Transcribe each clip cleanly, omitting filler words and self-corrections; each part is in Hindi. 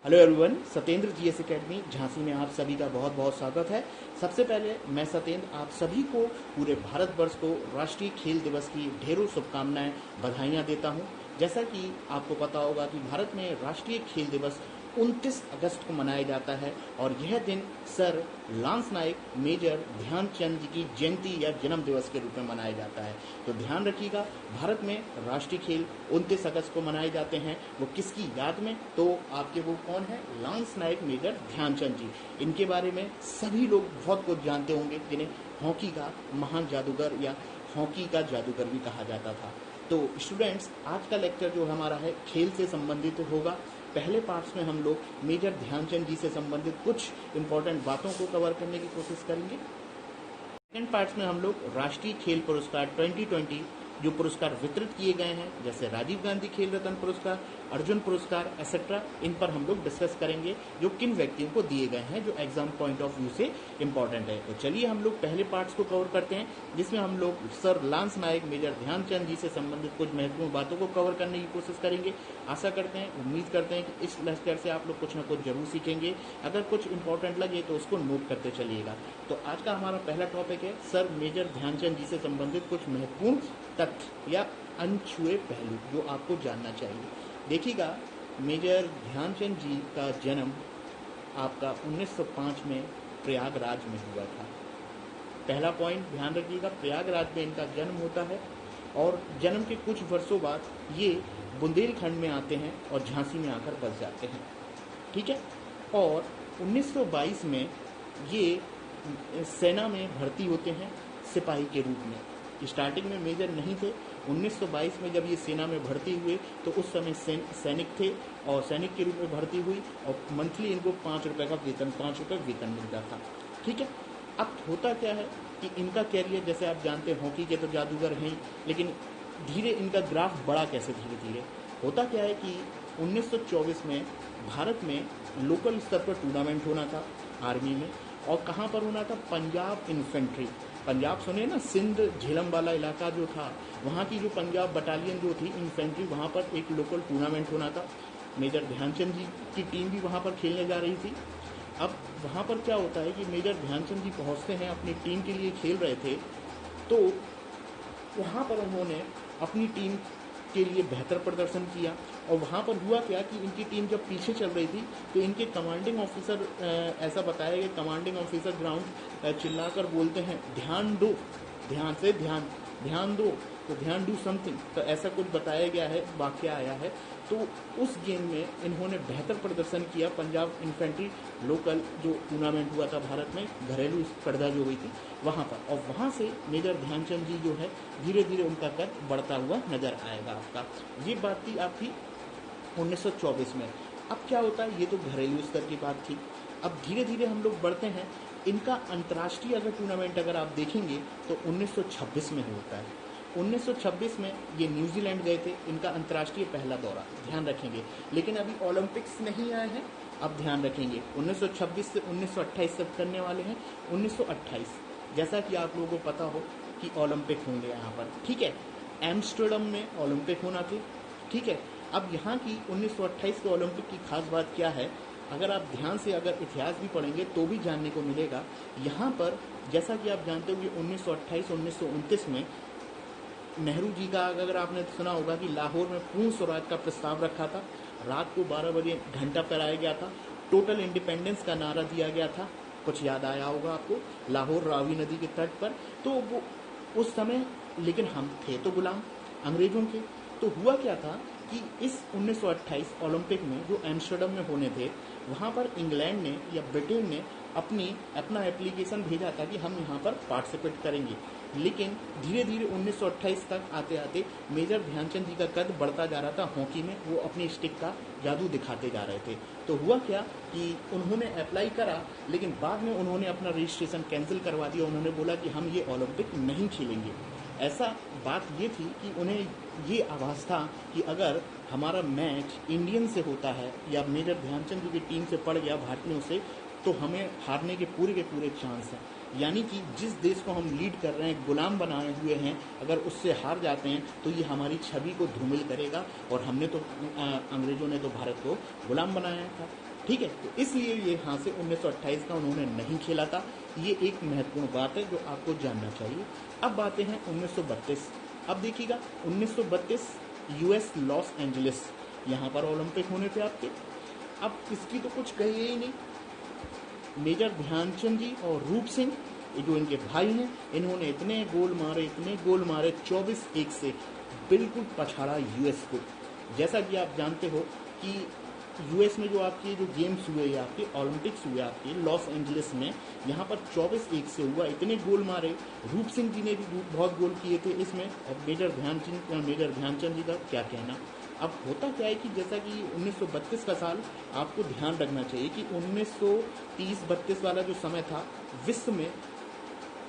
Hello everyone, Satyendra GS academy Jhansi में आप सभी का बहुत बहुत स्वागत है। सबसे पहले मैं सत्येंद्र आप सभी को पूरे भारतवर्ष को राष्ट्रीय खेल दिवस की ढेरों शुभकामनाएं, बधाइयां देता हूं। जैसा कि आपको पता होगा कि भारत में राष्ट्रीय खेल दिवस 29 अगस्त को मनाया जाता है और यह दिन सर लांस नायक मेजर ध्यानचंद जी की जयंती या जन्म दिवस के रूप में मनाया जाता है। तो ध्यान रखिएगा, भारत में राष्ट्रीय खेल 29 अगस्त को मनाए जाते हैं। वो किसकी याद में? तो आपके वो कौन है? लांस नायक मेजर ध्यानचंद जी। इनके बारे में सभी लोग बहुत कुछ जानते होंगे, जिन्हें हॉकी का महान जादूगर या हॉकी का जादूगर भी कहा जाता था। तो स्टूडेंट्स, आज का लेक्चर जो हमारा है खेल से संबंधित होगा। पहले पार्ट्स में हम लोग मेजर ध्यानचंद जी से संबंधित कुछ इंपॉर्टेंट बातों को कवर करने की कोशिश करेंगे। सेकेंड पार्ट्स में हम लोग राष्ट्रीय खेल पुरस्कार 2020 जो पुरस्कार वितरित किए गए हैं, जैसे राजीव गांधी खेल रत्न पुरस्कार, अर्जुन पुरस्कार एसेट्रा, इन पर हम लोग डिस्कस करेंगे जो किन व्यक्तियों को दिए गए हैं, जो एग्जाम पॉइंट ऑफ व्यू से इंपॉर्टेंट है। तो चलिए हम लोग पहले पार्ट्स को कवर करते हैं, जिसमें हम लोग सर लांस नायक मेजर ध्यानचंद जी से संबंधित कुछ महत्वपूर्ण बातों को कवर करने की कोशिश करेंगे। आशा करते हैं, उम्मीद करते हैं कि इस लेक्चर से आप लोग कुछ ना कुछ जरूर सीखेंगे। अगर कुछ इंपॉर्टेंट लगे तो उसको नोट करते चलिएगा। तो आज का हमारा पहला टॉपिक है सर मेजर ध्यानचंद जी से संबंधित कुछ महत्वपूर्ण तथ्य या अनछुए पहलू जो आपको जानना चाहिए। देखिएगा, मेजर ध्यानचंद जी का जन्म आपका 1905 में प्रयागराज में हुआ था। पहला पॉइंट ध्यान रखिएगा, प्रयागराज में इनका जन्म होता है और जन्म के कुछ वर्षों बाद ये बुंदेलखंड में आते हैं और झांसी में आकर बस जाते हैं। ठीक है। और 1922 में ये सेना में भर्ती होते हैं सिपाही के रूप में। स्टार्टिंग में मेजर नहीं थे। 1922 में जब ये सेना में भर्ती हुए तो उस समय सैनिक थे और सैनिक के रूप में भर्ती हुई और मंथली इनको 5 रुपये का वेतन 5 रुपये वेतन मिलता था। ठीक है। अब होता क्या है कि इनका कैरियर, जैसे आप जानते हैं हॉकी के तो जादूगर हैं, लेकिन धीरे इनका ग्राफ बढ़ा कैसे धीरे धीरे। होता क्या है कि 1924 में भारत में लोकल स्तर पर टूर्नामेंट होना था आर्मी में, और कहाँ पर होना था? पंजाब इन्फेंट्री। पंजाब सुने ना, सिंध झेलम वाला इलाका जो था, वहाँ की जो पंजाब बटालियन जो थी इन्फेंट्री, वहाँ पर एक लोकल टूर्नामेंट होना था। मेजर ध्यानचंद जी की टीम भी वहाँ पर खेलने जा रही थी। अब वहाँ पर क्या होता है कि मेजर ध्यानचंद जी पहुँचते हैं, अपनी टीम के लिए खेल रहे थे, तो वहाँ पर उन्होंने अपनी टीम के लिए बेहतर प्रदर्शन किया। और वहाँ पर हुआ क्या कि इनकी टीम जब पीछे चल रही थी तो इनके कमांडिंग ऑफिसर, ऐसा बताया कि कमांडिंग ऑफिसर ग्राउंड चिल्लाकर बोलते हैं, ध्यान दो, ध्यान से ध्यान दो, तो ध्यान डू समथिंग, तो ऐसा कुछ बताया गया है, वाक्य आया है। तो उस गेम में इन्होंने बेहतर प्रदर्शन किया। पंजाब इन्फेंट्री लोकल जो टूर्नामेंट हुआ था भारत में, घरेलू स्पर्धा जो हुई थी वहाँ पर, और वहाँ से मेजर ध्यानचंद जी जो है धीरे धीरे उनका कद बढ़ता हुआ नजर आएगा आपका। ये बात थी आपकी 1924 में। अब क्या होता है, ये तो घरेलू स्तर की बात थी। अब धीरे धीरे हम लोग बढ़ते हैं। इनका अंतर्राष्ट्रीय अगर टूर्नामेंट अगर आप देखेंगे तो 1926 में होता है। 1926 में ये न्यूजीलैंड गए थे, इनका अंतर्राष्ट्रीय पहला दौरा, ध्यान रखेंगे। लेकिन अभी ओलंपिक्स नहीं आए हैं, अब ध्यान रखेंगे 1926 से 1928 तक करने वाले हैं। 1928 जैसा कि आप लोगों को पता हो कि ओलंपिक होंगे यहाँ पर। ठीक है, एम्स्टर्डम में ओलंपिक होना थे। ठीक है। अब यहाँ की 1928 के ओलंपिक की खास बात क्या है, अगर आप ध्यान से अगर इतिहास भी पढ़ेंगे तो भी जानने को मिलेगा। यहाँ पर जैसा कि आप जानते हो कि 1928-1929 में नेहरू जी का, अगर आपने सुना होगा कि लाहौर में पूर्ण स्वराज का प्रस्ताव रखा था। रात को 12 बजे घंटा फहराया गया था, टोटल इंडिपेंडेंस का नारा दिया गया था। कुछ याद आया होगा आपको, लाहौर रावी नदी के तट पर। तो वो उस समय, लेकिन हम थे तो गुलाम अंग्रेजों के। तो हुआ क्या था कि इस 1928 ओलंपिक में जो एम्स्टर्डम में होने थे, वहाँ पर इंग्लैंड ने या ब्रिटेन ने अपना एप्लीकेशन भेजा था कि हम यहाँ पर पार्टिसिपेट करेंगे। लेकिन धीरे धीरे 1928 तक आते आते मेजर ध्यानचंद जी का कद बढ़ता जा रहा था हॉकी में। वो अपनी स्टिक का जादू दिखाते जा रहे थे। तो हुआ क्या कि उन्होंने अप्लाई करा, लेकिन बाद में उन्होंने अपना रजिस्ट्रेशन कैंसिल करवा दिया। उन्होंने बोला कि हम ये ओलंपिक नहीं खेलेंगे। ऐसा बात ये थी कि उन्हें ये आभास था कि अगर हमारा मैच इंडियन से होता है या मेजर ध्यानचंद जी की टीम से पड़ गया भारतीयों से, तो हमें हारने के पूरे चांस हैं। यानी कि जिस देश को हम लीड कर रहे हैं, गुलाम बनाए हुए हैं, अगर उससे हार जाते हैं तो ये हमारी छवि को धूमिल करेगा। और हमने तो अंग्रेजों ने तो भारत को गुलाम बनाया था। ठीक है, तो इसलिए ये यहाँ से 1928 का उन्होंने नहीं खेला था। ये एक महत्वपूर्ण बात है जो आपको जानना चाहिए। अब बातें हैं 1932। अब देखिएगा 1932 यूएस लॉस एंजलिस, यहाँ पर ओलंपिक होने थे आपके। अब इसकी तो कुछ कहिए ही नहीं। मेजर ध्यानचंद जी और रूप सिंह, ये जो इनके भाई हैं, इन्होंने इतने गोल मारे 24-1 से बिल्कुल पछाड़ा यूएस को। जैसा कि आप जानते हो कि यूएस में जो आपके जो गेम्स हुए या आपके ओलंपिक्स हुए आपके लॉस एंजलिस में, यहाँ पर 24-1 से हुआ। इतने गोल मारे, रूप सिंह जी ने भी बहुत गोल किए थे इसमें। और मेजर ध्यानचंद जी का क्या कहना। अब होता क्या है कि जैसा कि 1932 का साल आपको ध्यान रखना चाहिए कि 1930-32 वाला जो समय था, विश्व में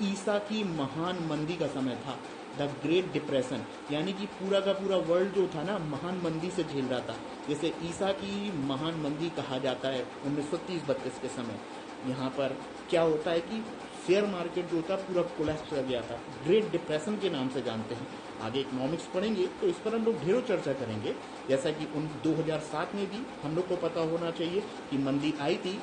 ईसा की महान मंदी का समय था, द ग्रेट डिप्रेशन। यानी कि पूरा का पूरा वर्ल्ड जो था ना, महान मंदी से झेल रहा था। जैसे ईसा की महान मंदी कहा जाता है 1930-32 के समय। यहाँ पर क्या होता है कि शेयर मार्केट जो था पूरा कोलैप्स कर गया था, ग्रेट डिप्रेशन के नाम से जानते हैं। आगे इकोनॉमिक्स पढ़ेंगे तो इस पर हम लोग ढेरों चर्चा करेंगे। जैसा कि 2007 में भी हम लोग को पता होना चाहिए कि मंदी आई थी,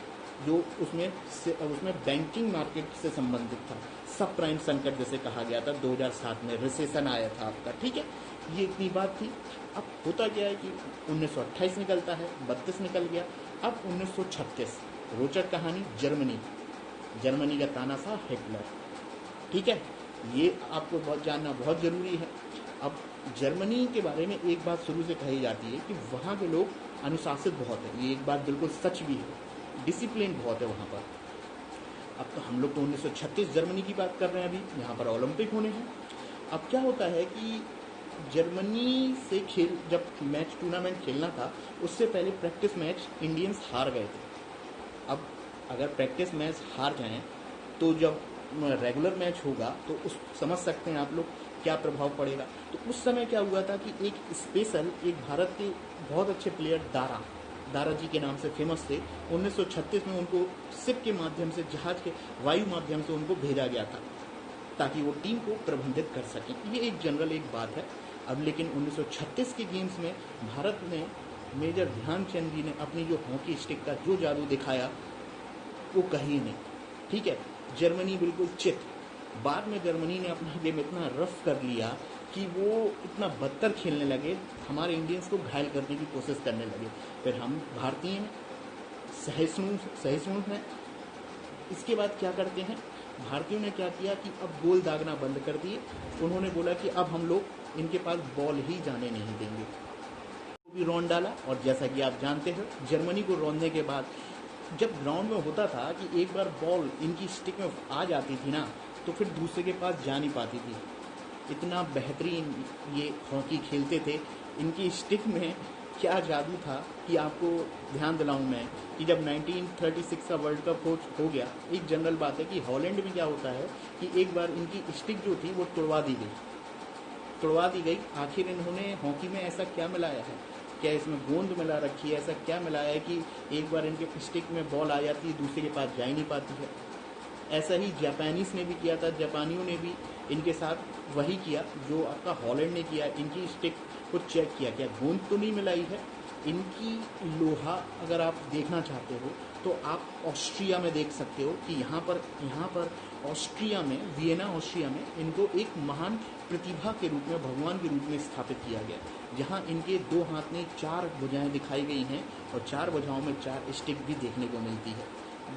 जो उसमें बैंकिंग मार्केट से संबंधित था। सब प्राइम संकट जैसे कहा गया था, 2007 में रिसेशन आया था आपका। ठीक है, ये इतनी बात थी। अब होता क्या है कि 1928 निकलता है, 32 निकल गया। अब 1936 रोचक कहानी, जर्मनी का तानाशाह हिटलर। ठीक है, ये आपको बहुत जानना बहुत ज़रूरी है। अब जर्मनी के बारे में एक बात शुरू से कही जाती है कि वहाँ के लोग अनुशासित बहुत है। ये एक बात बिल्कुल सच भी है, डिसिप्लिन बहुत है वहाँ पर। अब तो हम लोग तो 1936 जर्मनी की बात कर रहे हैं, अभी यहाँ पर ओलंपिक होने हैं। अब क्या होता है कि जर्मनी से जब मैच टूर्नामेंट खेलना था, उससे पहले प्रैक्टिस मैच इंडियंस हार गए थे। अब अगर प्रैक्टिस मैच हार जाएं तो जब रेगुलर मैच होगा तो उस समझ सकते हैं आप लोग क्या प्रभाव पड़ेगा। तो उस समय क्या हुआ था कि एक भारत के बहुत अच्छे प्लेयर दारा जी के नाम से फेमस थे। 1936 में उनको शिप के माध्यम से, जहाज के वायु माध्यम से उनको भेजा गया था ताकि वो टीम को प्रबंधित कर सकें। ये एक जनरल एक बात है। अब लेकिन 1936 के गेम्स में भारत ने, मेजर ध्यानचंद जी ने अपनी जो हॉकी स्टिक का जो जादू दिखाया वो कहीं नहीं। ठीक है, जर्मनी बिल्कुल चित। बाद में जर्मनी ने अपना गेम इतना रफ कर लिया कि वो इतना बदतर खेलने लगे, हमारे इंडियंस को घायल करने की कोशिश करने लगे। फिर हम भारतीय हैं, सहिष्णु हैं। इसके बाद क्या करते हैं, भारतीयों ने क्या किया कि अब गोल दागना बंद कर दिए। उन्होंने बोला कि अब हम लोग इनके पास बॉल ही जाने नहीं देंगे। भी रौंद डाला, और जैसा कि आप जानते हैं जर्मनी को रौंदने के बाद जब ग्राउंड में होता था कि एक बार बॉल इनकी स्टिक में आ जाती थी ना, तो फिर दूसरे के पास जा नहीं पाती थी। इतना बेहतरीन ये हॉकी खेलते थे। इनकी स्टिक में क्या जादू था कि आपको ध्यान दिलाऊं मैं कि जब 1936 का वर्ल्ड कप हो गया, एक जनरल बात है कि हॉलैंड में क्या होता है कि एक बार इनकी स्टिक जो थी वो तोड़वा दी गई। आखिर इन्होंने हॉकी में ऐसा क्या मिलाया है, क्या इसमें गोंद मिला रखी है, ऐसा क्या मिलाया है कि एक बार इनके स्टिक में बॉल आ जाती है, दूसरे के पास जा ही नहीं पाती है। ऐसा ही जापानीज ने भी किया था, जापानियों ने भी इनके साथ वही किया जो आपका हॉलैंड ने किया। इनकी स्टिक को चेक किया, क्या गोंद तो नहीं मिलाई है। इनकी लोहा अगर आप देखना चाहते हो तो आप ऑस्ट्रिया में देख सकते हो कि यहाँ पर ऑस्ट्रिया में, वियना ऑस्ट्रिया में इनको एक महान प्रतिभा के रूप में, भगवान के रूप में स्थापित किया गया, जहाँ इनके 2 हाथ में 4 भुजाएं दिखाई गई हैं और 4 भुजाओं में 4 स्टिक भी देखने को मिलती है।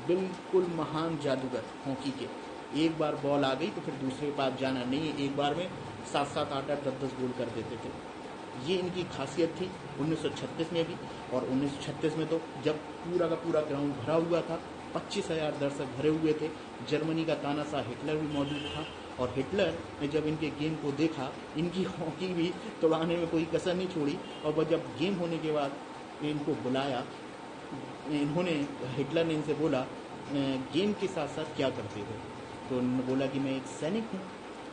बिल्कुल महान जादूगर हॉकी के। एक बार बॉल आ गई तो फिर दूसरे के पास जाना नहीं है, एक बार में 7-7, 8-8, 10-10 गोल कर देते थे। ये इनकी खासियत थी 1936 में भी। और 1936 में तो जब पूरा का पूरा ग्राउंड भरा हुआ था, 25,000 दर्शक भरे हुए थे, जर्मनी का तानाशाह हिटलर भी मौजूद था। और हिटलर ने जब इनके गेम को देखा, इनकी हॉकी भी तोड़ाने में कोई कसर नहीं छोड़ी। और वह जब गेम होने के बाद इनको बुलाया, हिटलर ने इनसे बोला गेम के साथ साथ क्या करते हो। तो उन्होंने बोला कि मैं एक सैनिक हूँ,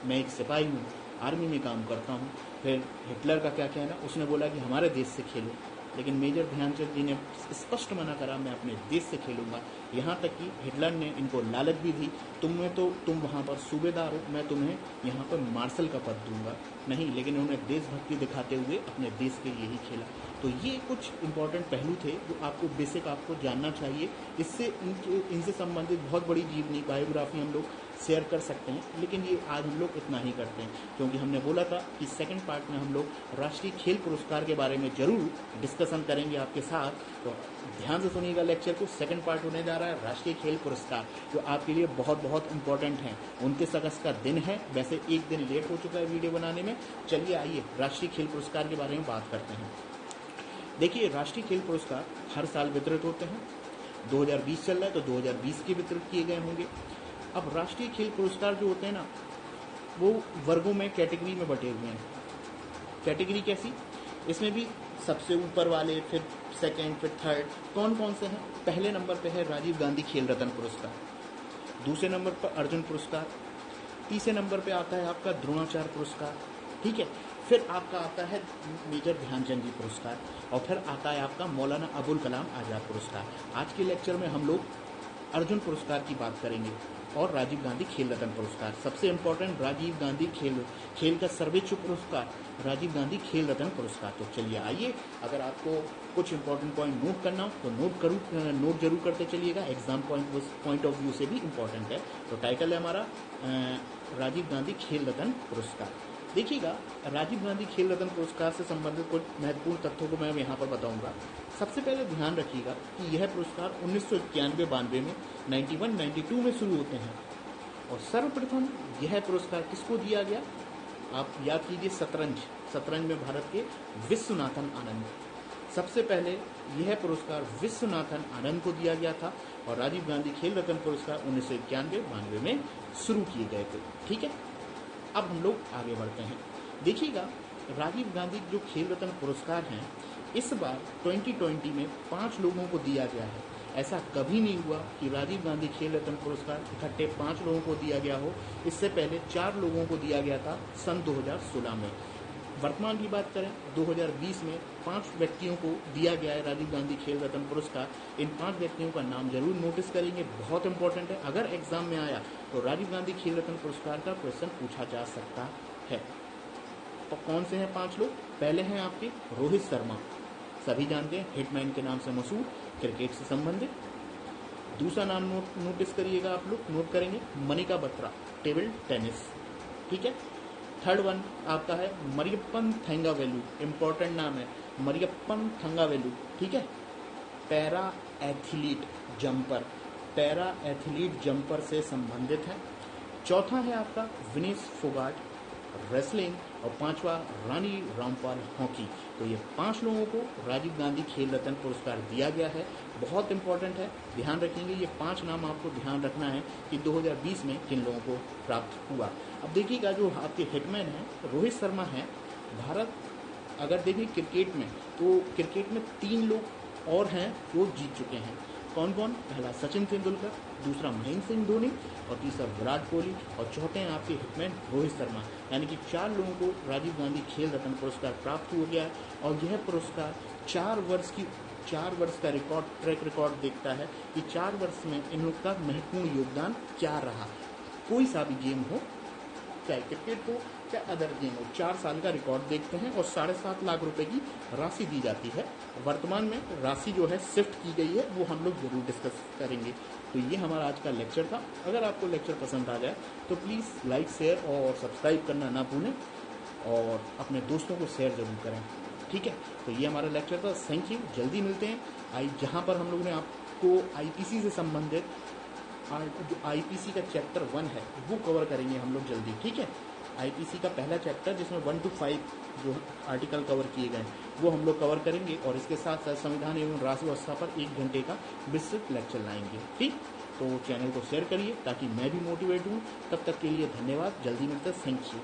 मैं एक सिपाही हूँ, आर्मी में काम करता हूँ। फिर हिटलर का क्या कहना, उसने बोला कि हमारे देश से खेलो। लेकिन मेजर ध्यानचंद जी ने स्पष्ट मना करा, मैं अपने देश से खेलूंगा। यहाँ तक कि हिटलर ने इनको लालच भी दी, तुम वहाँ पर सूबेदार हो, मैं तुम्हें यहाँ पर मार्शल का पद दूंगा। नहीं, लेकिन उन्होंने देशभक्ति दिखाते हुए अपने देश के लिए ही खेला। तो ये कुछ इम्पोर्टेंट पहलू थे जो आपको बेसिक आपको जानना चाहिए। इससे इनसे संबंधित बहुत बड़ी जीवनी बायोग्राफी हम लोग शेयर कर सकते हैं, लेकिन ये आज हम लोग इतना ही करते हैं, क्योंकि हमने बोला था कि सेकंड पार्ट में हम लोग राष्ट्रीय खेल पुरस्कार के बारे में जरूर डिस्कशन करेंगे आपके साथ। तो ध्यान से सुनिएगा लेक्चर को। सेकंड पार्ट होने जा रहा है राष्ट्रीय खेल पुरस्कार, जो आपके लिए बहुत बहुत इंपॉर्टेंट है। 29 अगस्त का दिन है, वैसे एक दिन लेट हो चुका है वीडियो बनाने में। चलिए आइए राष्ट्रीय खेल पुरस्कार के बारे में बात करते हैं। देखिए, राष्ट्रीय खेल पुरस्कार हर साल वितरित होते हैं। 2020 चल रहा है तो 2020 के वितरित किए गए होंगे। अब राष्ट्रीय खेल पुरस्कार जो होते हैं ना, वो वर्गों में कैटेगरी में बटे हुए हैं। कैटेगरी कैसी? इसमें भी सबसे ऊपर वाले, फिर सेकंड, फिर थर्ड, कौन कौन से हैं? पहले नंबर पे है राजीव गांधी खेल रत्न पुरस्कार, दूसरे नंबर पर अर्जुन पुरस्कार, तीसरे नंबर पे आता है आपका द्रोणाचार्य पुरस्कार, ठीक है। फिर आपका आता है मेजर ध्यानचंद जी पुरस्कार, और फिर आता है आपका मौलाना अबुल कलाम आज़ाद पुरस्कार। आज के लेक्चर में हम लोग अर्जुन पुरस्कार की बात करेंगे और राजीव गांधी खेल रत्न पुरस्कार। सबसे इम्पोर्टेंट राजीव गांधी खेल का सर्वोच्च पुरस्कार राजीव गांधी खेल रत्न पुरस्कार। तो चलिए आइए, अगर आपको कुछ इंपॉर्टेंट पॉइंट नोट करना हो तो नोट जरूर करते चलिएगा। एग्जाम पॉइंट ऑफ व्यू से भी इम्पोर्टेंट है। तो टाइटल है हमारा राजीव गांधी खेल रत्न पुरस्कार। देखिएगा, राजीव गांधी खेल रत्न पुरस्कार से संबंधित कुछ महत्वपूर्ण तथ्यों को मैं यहाँ पर बताऊंगा। सबसे पहले ध्यान रखिएगा कि यह पुरस्कार 1991-92 में 91-92 में शुरू होते हैं। और सर्वप्रथम यह पुरस्कार किसको दिया गया? आप याद कीजिए, शतरंज में भारत के विश्वनाथन आनंद। सबसे पहले यह पुरस्कार विश्वनाथन आनंद को दिया गया था और राजीव गांधी खेल रत्न पुरस्कार 1991-92 में शुरू किए गए थे, ठीक है। अब हम लोग आगे बढ़ते हैं। देखिएगा, राजीव गांधी जो खेल रत्न पुरस्कार हैं, इस बार 2020 में 5 लोगों को दिया गया है। ऐसा कभी नहीं हुआ कि राजीव गांधी खेल रत्न पुरस्कार इकट्ठे 5 लोगों को दिया गया हो। इससे पहले 4 लोगों को दिया गया था सन 2016 में। वर्तमान की बात करें, 2020 में 5 व्यक्तियों को दिया गया है राजीव गांधी खेल रत्न पुरस्कार। इन 5 व्यक्तियों का नाम जरूर नोटिस करेंगे, बहुत इंपॉर्टेंट है। अगर एग्जाम में आया तो राजीव गांधी खेल रत्न पुरस्कार का क्वेश्चन पूछा जा सकता है। तो कौन से हैं 5 लोग? पहले हैं आपके रोहित शर्मा, सभी जानते हैं, हिटमैन के नाम से मशहूर, क्रिकेट से संबंधित। दूसरा नाम नोटिस करिएगा, आप लोग नोट करेंगे, मनिका बत्रा, टेबल टेनिस, ठीक है। थर्ड वन आपका है मरियप्पन थंगावेलु, इंपॉर्टेंट नाम है मरियप्पन थंगावेलु, ठीक है। पैरा एथलीट जंपर से संबंधित है। चौथा है आपका विनेश फोगाट, रेसलिंग, और 5वां रानी रामपाल, हॉकी। तो ये 5 लोगों को राजीव गांधी खेल रत्न पुरस्कार दिया गया है। बहुत इंपॉर्टेंट है, ध्यान रखेंगे। ये 5 नाम आपको ध्यान रखना है कि 2020 में किन लोगों को प्राप्त हुआ। अब देखिएगा, जो आपके हिटमैन हैं रोहित शर्मा हैं। भारत अगर देखिए क्रिकेट में, तो क्रिकेट में 3 लोग और हैं जो जीत चुके हैं। कौन कौन? पहला सचिन तेंदुलकर, दूसरा महेंद्र सिंह धोनी, और तीसरा विराट कोहली, और चौथे हैं आपके हिटमैन रोहित शर्मा। यानी कि 4 लोगों को राजीव गांधी खेल रत्न पुरस्कार प्राप्त हो गया है। और यह पुरस्कार 4 वर्ष का ट्रैक रिकॉर्ड देखता है कि 4 वर्ष में इन लोग का महत्वपूर्ण योगदान क्या रहा। कोई सा भी गेम हो, चाहे क्रिकेट हो चाहे अदर गेम हो, 4 साल का रिकॉर्ड देखते हैं और 7.5 लाख रुपए की राशि दी जाती है। वर्तमान में राशि जो है शिफ्ट की गई है, वो हम लोग जरूर डिस्कस करेंगे। तो ये हमारा आज का लेक्चर था। अगर आपको लेक्चर पसंद आ जाए तो प्लीज़ लाइक, शेयर और सब्सक्राइब करना ना भूलें, और अपने दोस्तों को शेयर जरूर करें, ठीक है। तो ये हमारा लेक्चर था। Thank you. जल्दी मिलते हैं। जहाँ पर हम लोगों ने आपको आईपीसी से संबंधित जो आईपीसी का चैप्टर 1 है वो कवर करेंगे हम लोग जल्दी, ठीक है। आईपीसी का पहला चैप्टर जिसमें 1 to 5 जो आर्टिकल कवर किए गए वो हम लोग कवर करेंगे, और इसके साथ साथ संविधान एवं राष्ट्र व्यवस्था पर 1 घंटे का विस्तृत लेक्चर लाएंगे, ठीक। तो चैनल को शेयर करिए ताकि मैं भी मोटिवेट हूँ। तब तक के लिए धन्यवाद। जल्दी मिलते हैं। Thank you.